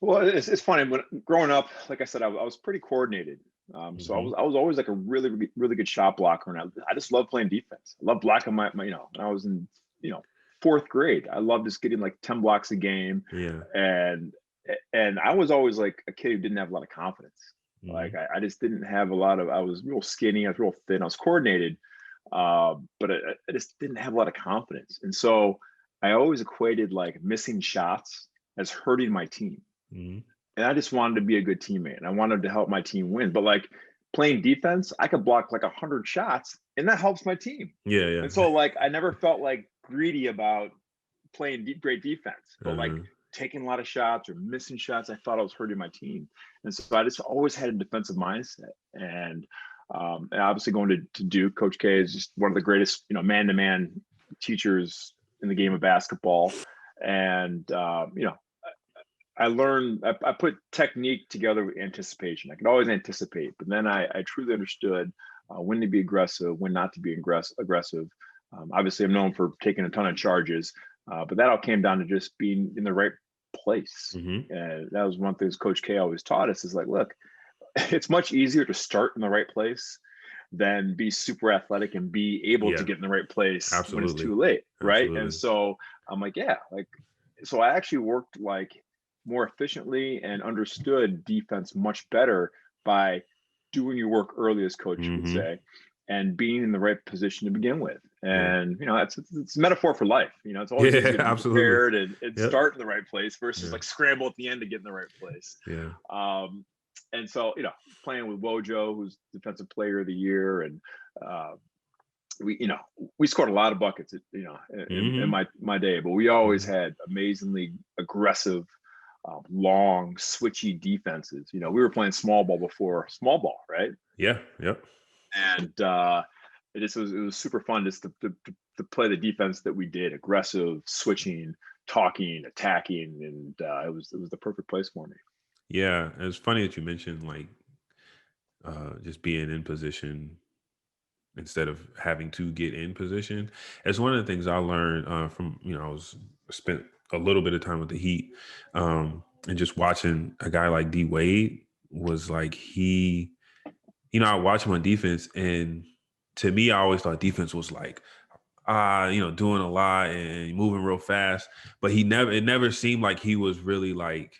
Well, it's funny. When growing up, like I said, I was pretty coordinated. So Hmm. I was always like a really good shot blocker, and I just love playing defense. I love blocking my when I was in you know fourth grade. I loved just getting like 10 blocks a game, Yeah. and and I was always like a kid who didn't have a lot of confidence. Like Hmm. I just didn't have a lot of. I was real skinny. I was real thin. I was coordinated, but I just didn't have a lot of confidence, and so I always equated like missing shots as hurting my team, Hmm. and I just wanted to be a good teammate and I wanted to help my team win. But like playing defense, I could block like 100 shots and that helps my team. Yeah. Yeah. And so like I never felt like greedy about playing great defense, but like Uh-huh. taking a lot of shots or missing shots, I thought I was hurting my team. And so I just always had a defensive mindset. And obviously going to Duke, Coach K is just one of the greatest, man-to-man teachers in the game of basketball. And I learned I put technique together with anticipation. I could always anticipate, but then I truly understood when to be aggressive, when not to be aggressive. Obviously, I'm known for taking a ton of charges, but that all came down to just being in the right place. Hmm. And that was one thing Coach K always taught us is like, look, it's much easier to start in the right place than be super athletic and be able to Yeah. get in the right place when it's Absolutely. too late, right? And Absolutely. so I'm like, yeah, like so I actually worked like more efficiently and understood defense much better by doing your work early, as coach would Hmm. say, and being in the right position to begin with. Yeah. And it's a metaphor for life. It's always Yeah. easier to be Absolutely. prepared and Yep. start in the right place versus Yeah. like scramble at the end to get in the right place. Yeah. Um, and so, playing with Wojo, who's defensive player of the year, and uh, we scored a lot of buckets, in Hmm. my day, but we always Hmm. had amazingly aggressive, long, switchy defenses. We were playing small ball before small ball, right? Yeah. Yep. And it was super fun just to play the defense that we did, aggressive, switching, talking, attacking, and it was the perfect place for me. Yeah. It's funny that you mentioned like just being in position instead of having to get in position. It's one of the things I learned from, I was spent a little bit of time with the Heat, and just watching a guy like D Wade was like I watch him on defense, and to me, I always thought defense was like doing a lot and moving real fast, but it never seemed like he was really like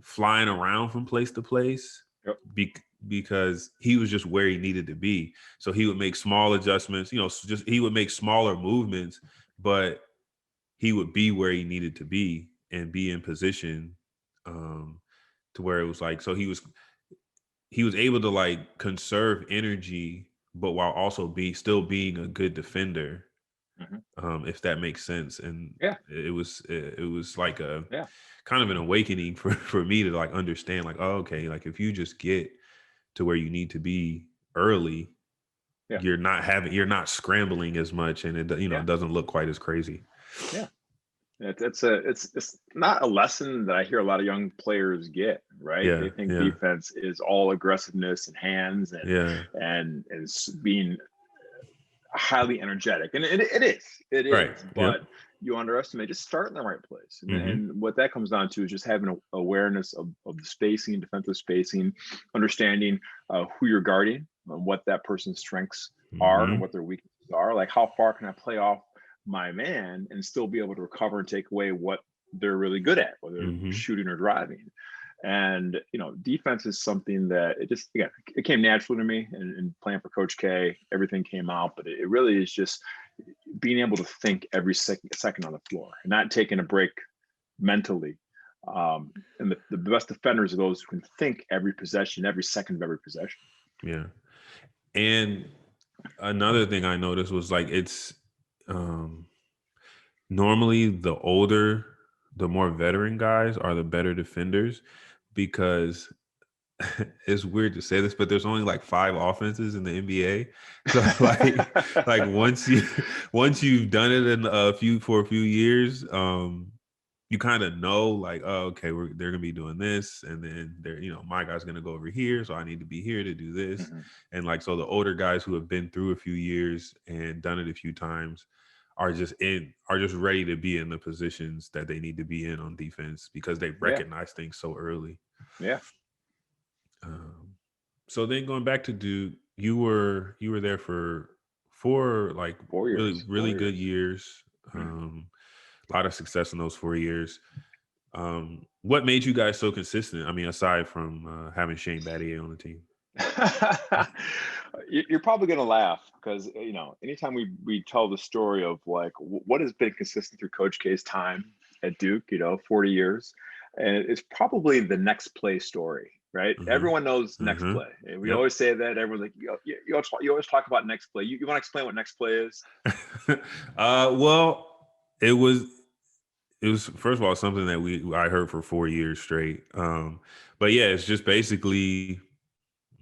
flying around from place to place Yep. be- because he was just where he needed to be. So he would make small adjustments, just he would make smaller movements, but he would be where he needed to be and be in position, um, to where it was like, so he was able to like conserve energy, but while also still being a good defender, Hmm. if that makes sense. And Yeah. it was like a Yeah. kind of an awakening for me to like understand like, oh, okay, like if you just get to where you need to be early, Yeah. you're not scrambling as much, and it Yeah. doesn't look quite as crazy. Yeah. It's not a lesson that I hear a lot of young players get, right? Yeah. They think Yeah. defense is all aggressiveness and hands Yeah. and being highly energetic, and it Right. is, Yep. but you underestimate. Just start in the right place, and Hmm. what that comes down to is just having awareness of the spacing, defensive spacing, understanding who you're guarding, and what that person's strengths are and Hmm. what their weaknesses are. Like how far can I play off my man and still be able to recover and take away what they're really good at, whether Hmm. shooting or driving. And defense is something that it just, again, it came naturally to me, and playing for Coach K, everything came out. But it really is just being able to think every second on the floor and not taking a break mentally. And the best defenders are those who can think every possession, every second of every possession. Yeah. And another thing I noticed was like um normally the more veteran guys are the better defenders because it's weird to say this, but there's only like five offenses in the NBA. So like once you've done it for a few years, you kind of know like, oh, okay, they're gonna be doing this, and then my guy's gonna go over here, so I need to be here to do this. Mhm. And like, so the older guys who have been through a few years and done it a few times, are just ready to be in the positions that they need to be in on defense because they Yeah. recognize things so early. Yeah. Um, so then going back to Duke, you were there for 4 like 4 years. really 4 good years. years. Mhm. A lot of success in those 4 years. What made you guys so consistent? I mean, aside from having Shane Battier on the team. You're probably going to laugh because anytime we tell the story of like what has been consistent through Coach K's time at Duke, 40 years, and it's probably the next play story, right? Mm-hmm. Everyone knows next Mm-hmm. play, and we Yep. always say that. Everyone's like, you always talk about next play. You want to explain what next play is? Well, it was first of all something that I heard for 4 years straight. But yeah, it's just basically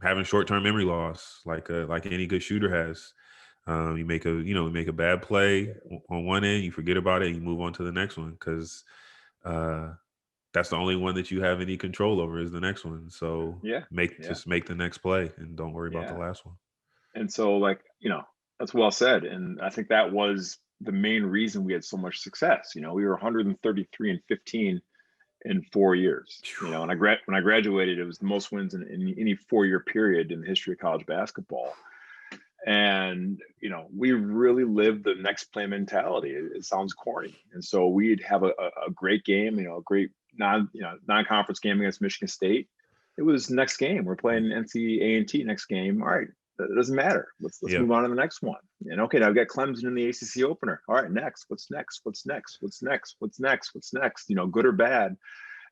having short-term memory loss, like any good shooter has. You make a bad play on one end, you forget about it, and you move on to the next one because uh, that's the only one that you have any control over is the next one. So Yeah, make yeah, just make the next play and don't worry about the yeah. last one. And so, like, that's well said. And I think that was the main reason we had so much success. We were 133-15 in 4 years. And when I graduated, it was the most wins in any 4-year period in the history of college basketball. And we really lived the next play mentality. It sounds corny, and so we'd have a great game, a great non-conference game against Michigan State. It was next game. We're playing NC A&T next game. All right, it doesn't matter. Let's Yeah. move on to the next one. And okay, now we got Clemson in the ACC opener. All right, next. What's next? What's next? What's next? What's next? What's next? Good or bad.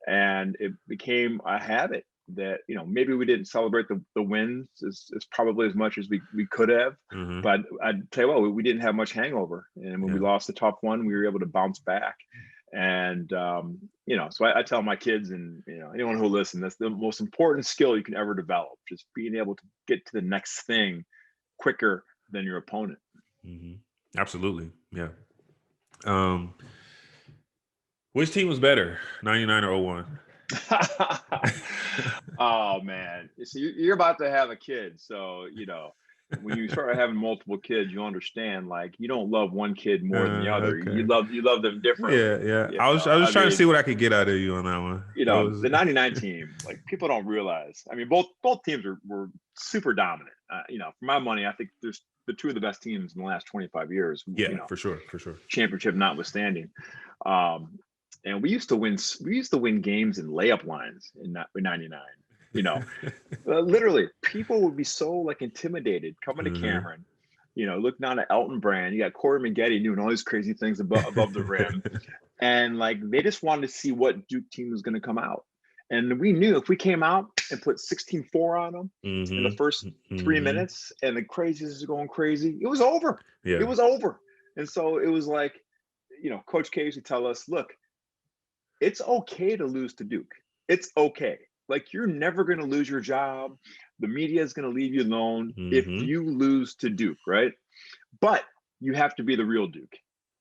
And it became a habit that maybe we didn't celebrate the wins as probably as much as we could have, Mm-hmm. but I'd tell you what, we didn't have much hangover, and when we lost the top one, we were able to bounce back. And so I tell my kids and anyone who listens, that's the most important skill you can ever develop, just being able to get to the next thing quicker than your opponent. Mm-hmm. Absolutely. Yeah. Which team was better, 99 or 01? Oh man, so you're about to have a kid, so when you start having multiple kids, you understand, like, you don't love one kid more than the other. Okay. You love them differently. Yeah. I was trying to see what I could get out of you on that one. The 99 team, like, people don't realize. I mean, both teams were super dominant. For my money, I think there's the two of the best teams in the last 25 years. Yeah, for sure. Championship notwithstanding. And we used to win games in layup lines in 99. Literally, people would be so like intimidated coming to Cameron, looking down at Elton Brand. You got Corey Maggette doing all these crazy things above the rim. And like, they just wanted to see what Duke team was going to come out. And we knew if we came out and put 16-4 on them in the first 3 minutes, and the crazies are going crazy, it was over. Yeah. It was over. And so it was like, Coach K used to tell us, look, it's okay to lose to Duke. It's okay. Like, you're never going to lose your job. The media is going to leave you alone if you lose to Duke, right? But you have to be the real Duke.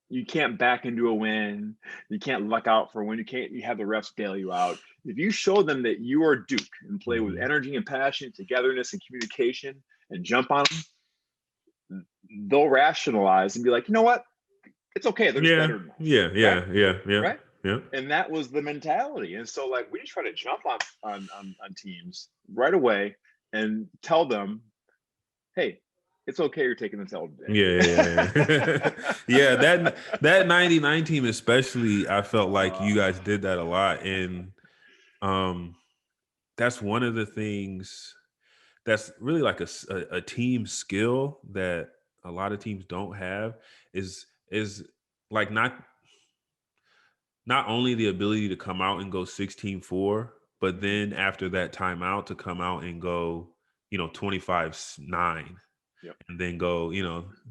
You can't back into a win. You can't luck out for a win. You have the refs bail you out. If you show them that you are Duke and play with energy and passion, togetherness and communication, and jump on them, they'll rationalize and be like, you know what? It's okay. They're just better than us. Yeah. Right? Yeah. And that was the mentality. And so, like, we just try to jump on teams right away and tell them, hey, it's okay, you're taking this L today. Yeah. Yeah, that 99 team especially, I felt like you guys did that a lot. And that's one of the things that's really like a team skill that a lot of teams don't have is like not only the ability to come out and go 16-4, but then after that timeout to come out and go, 25-9. Yep. And then go,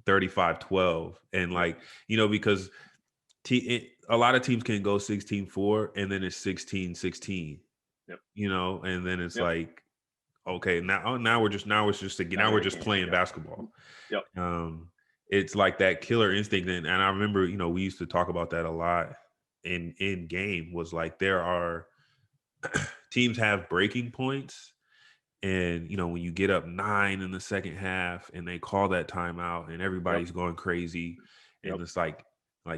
35-12. And like, because a lot of teams can go 16-4 and then it's 16-16. Yep. And then it's like, okay, now we're just playing basketball. Yep. It's like that killer instinct. And I remember, we used to talk about that a lot in game, was like, there are teams have breaking points. And, when you get up 9 in the second half and they call that timeout and everybody's going crazy, And Yep. it's like,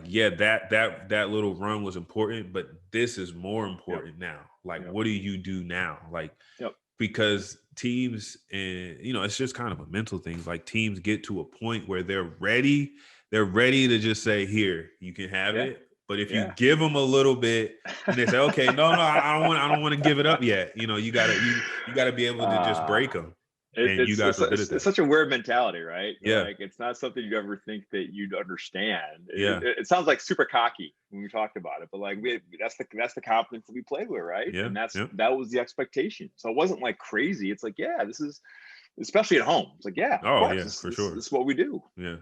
yeah, that little run was important, but this is more Yep. important now. Like, Yep. what do you do now? Like, Yep. because teams, and it's just kind of a mental thing. Like, teams get to a point where they're ready to just say, here, you can have Yeah. it. But if you Yeah. give them a little bit and they say, okay, no, I don't want to give it up yet. You gotta be able to just uh, break them. And you it's, guys it's were good at it's it's that. such a weird mentality, right? Yeah. Like it's not something you ever think that you'd understand. Yeah. It sounds like super cocky when we talked about it, but like that's the confidence that we played with, right? Yeah. And Yeah. that was the expectation. So it wasn't like crazy. It's like, yeah, this is, especially at home. It's like, yeah, of Oh course, yeah, for this sure. is what we do. Yeah.